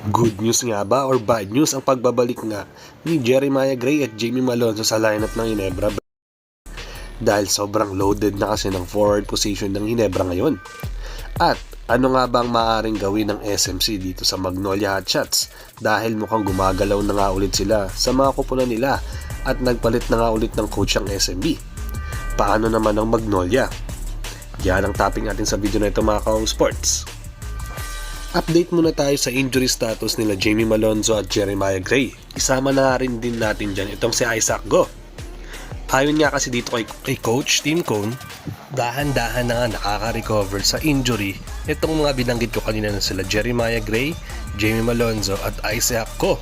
Good news nga ba or bad news ang pagbabalik nga ni Jeremiah Gray at Jamie Malonzo sa lineup ng Ginebra dahil sobrang loaded na kasi ng forward position ng Ginebra ngayon? At ano nga bang maaaring gawin ng SMC dito sa Magnolia Hotshots dahil mukhang gumagalaw na nga ulit sila sa mga kupunan nila at nagpalit na nga ulit ng coach ang SMB? Paano naman ang Magnolia? Yan ang topic natin sa video na ito mga ka-sports. Update muna tayo sa injury status nila Jamie Malonzo at Jeremiah Gray. Isama na rin din natin dyan itong si Isaac Go. Ayon nga kasi dito kay Coach Tim Cone, dahan-dahan na nga nakaka-recover sa injury itong mga binanggit ko kanina na sila Jeremiah Gray, Jamie Malonzo at Isaac Go.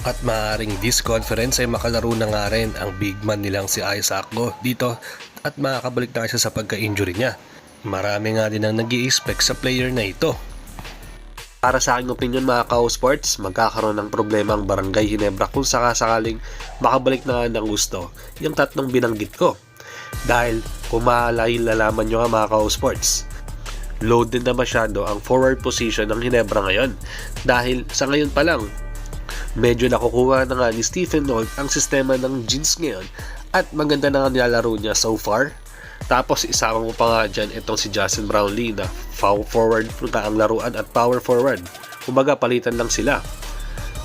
At maaaring this conference ay makalaro na nga rin ang big man nilang si Isaac Go dito at makakabalik na siya sa pagka-injury niya. Marami nga din ang nag-i-expect sa player na ito. Para sa aking opinion mga ka-sports, magkakaroon ng problema ang Barangay Ginebra kung sakasakaling makabalik na ng gusto yung tatlong binanggit ko. Dahil kung lalaman nyo nga mga ka-sports, loaded na masyado ang forward position ng Ginebra ngayon. Dahil sa ngayon pa lang, medyo nakukuha na nga ni Stephen Holt ang sistema ng Jeans ngayon at maganda na nga nilalaro niya so far. Tapos isama mo pa nga dyan itong si Justin Brownlee na forward na ang laruan at power forward. Kumbaga palitan lang sila.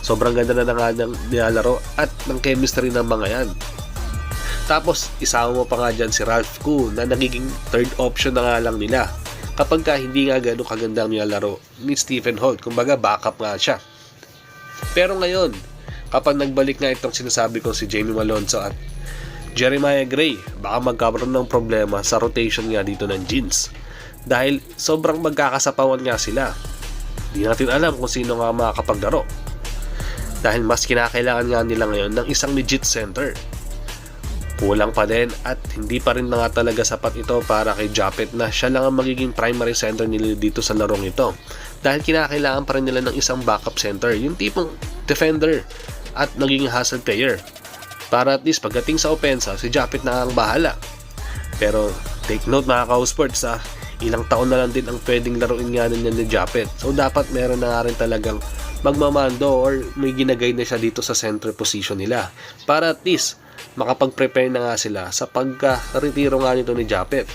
Sobrang ganda na nga ng nilalaro at ng chemistry ng mga yan. Tapos isama mo pa nga dyan si Ralph Koo na nagiging third option na nga lang nila. Kapag ka hindi nga gano'ng kaganda ang nilalaro ni Stephen Holt, kumbaga backup nga siya. Pero ngayon, kapag nagbalik nga itong sinasabi ko si Jamie Malonzo at Jeremiah Gray, baka magkaroon ng problema sa rotation nga dito ng Jeans. Dahil sobrang magkakasapawan nga sila. Hindi natin alam kung sino nga makakapaglaro. Dahil mas kinakailangan nga nila ngayon ng isang legit center. Kulang pa din at hindi pa rin na nga talaga sapat ito para kay Japet na siya lang ang magiging primary center nila dito sa larong ito. Dahil kinakailangan pa rin nila ng isang backup center, yung tipong defender at naging hustle player. Para at least pagdating sa opensa, si Japet na ang bahala. Pero take note mga ka-sports ilang taon na lang din ang pwedeng laruin nga niya ni Japet. So dapat meron na nga rin talagang magmamando or may ginagay na siya dito sa center position nila. Para at least makapag-prepare na nga sila sa pagka-retiro nga nito ni Japet.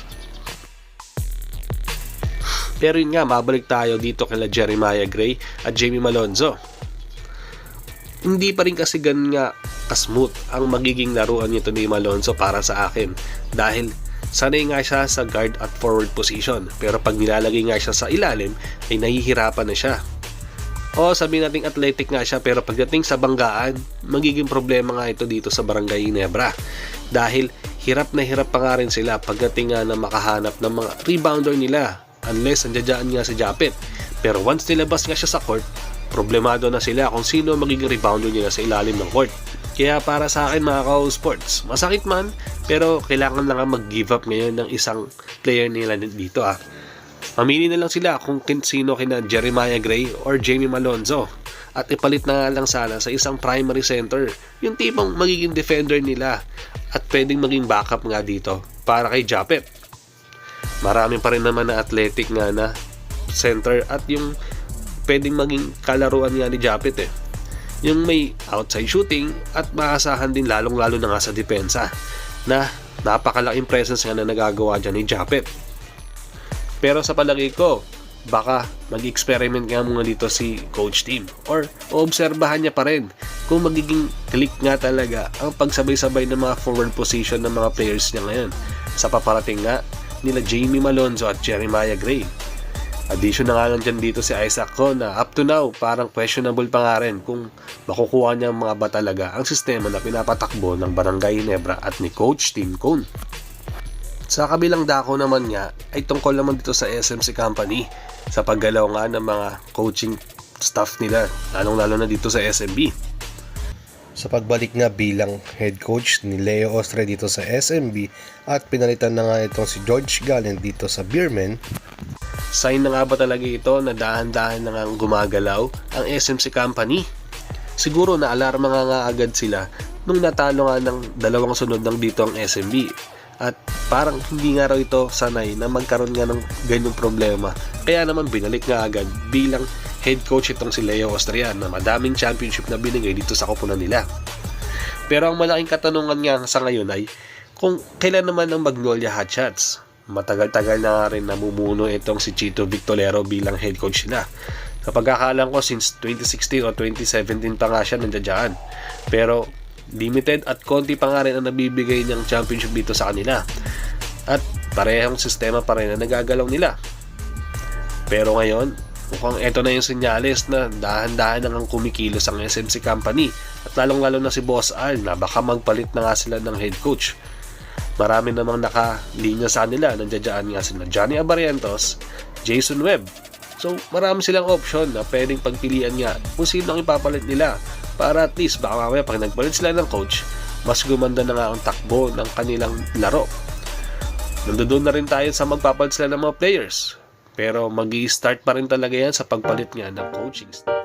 Pero yun nga, mabalik tayo dito kay Jeremiah Gray at Jamie Malonzo. Hindi pa rin kasi ganun nga kasmooth ang magiging laruan nito ni Malonzo para sa akin. Dahil sanay nga siya sa guard at forward position. Pero pag nilalagay nga siya sa ilalim, ay nahihirapan na siya. O sabihin natin athletic nga siya pero pagdating sa banggaan, magiging problema nga ito dito sa Barangay Ginebra. Dahil hirap na hirap pa nga rin sila pagdating nga na makahanap ng mga rebounder nila. Unless andyan nga si Japet. Pero once nilabas nga siya sa court, problemado na sila kung sino magiging rebounder nila sa ilalim ng court. Kaya para sa akin mga ka-sports, masakit man, pero kailangan lang mag-give up ngayon ng isang player nila dito Mamili na lang sila kung sino kina Jeremiah Gray or Jamie Malonzo. At ipalit na nga lang sana sa isang primary center, yung tipong magiging defender nila at pwedeng maging backup nga dito para kay Japet. Marami pa rin naman na athletic nga na center at yung pwedeng maging kalaruan nga ni Japet yung may outside shooting at maasahan din lalong-lalo na nga sa depensa na napakalaking presence nga na nagagawa dyan ni Japet. Pero sa palagay ko, baka mag-experiment nga muna dito si Coach Tim or obserbahan niya pa rin kung magiging click nga talaga ang pagsabay-sabay ng mga forward position ng mga players niya ngayon sa paparating nga nila Jamie Malonzo at Jeremiah Gray. Addition na nga lang dyan dito si Isaac Go na up to now parang questionable pa nga rin kung makukuha niya mga ba talaga ang sistema na pinapatakbo ng Barangay Ginebra at ni Coach Tim Cone. Sa kabilang dako naman nga ay tungkol naman dito sa SMC Company sa paggalaw nga ng mga coaching staff nila lalong-lalo na dito sa SMB. Sa pagbalik nga bilang head coach ni Leo Ostre dito sa SMB at pinalitan na nga itong si George Gallen dito sa Beerman. Sign na nga ba talaga ito na dahan-dahan na nga gumagalaw ang SMC Company? Siguro na-alarma nga agad sila nung natalo nga ng dalawang sunod ng dito ang SMB. At parang hindi nga raw ito sanay na magkaroon nga ng ganyong problema. Kaya naman binalik nga agad bilang head coach itong si Leo Austrian na madaming championship na binigay dito sa koponan nila. Pero ang malaking katanungan nga sa ngayon ay kung kailan naman ang Magnolia Hotshots. Matagal-tagal na nga rin namumuno itong si Chito Victorero bilang head coach nila. Sa pagkakaalam ko, since 2016 o 2017 pa nga siya nandiyan. Pero limited at konti pa nga rin ang nabibigay ng championship dito sa kanila. At parehong sistema pa rin na nagagalaw nila. Pero ngayon, mukhang eto na yung senyales na dahan-dahan nang kumikilos ang SMC Company. At lalong-lalo na si Boss Al na baka magpalit na nga sila ng head coach. Marami namang nakalinya sa kanila. Nandiyan nga sila Johnny Abarrientos, Jason Webb. So marami silang option na pwedeng pagpilian nga kung sino ang ipapalit nila. Para at least baka mamaya pag nagpalit sila ng coach, mas gumanda na nga ang takbo ng kanilang laro. Nandoon na rin tayo sa magpapalit sila ng mga players. Pero mag-i-start pa rin talaga yan sa pagpalit nga ng coaching staff.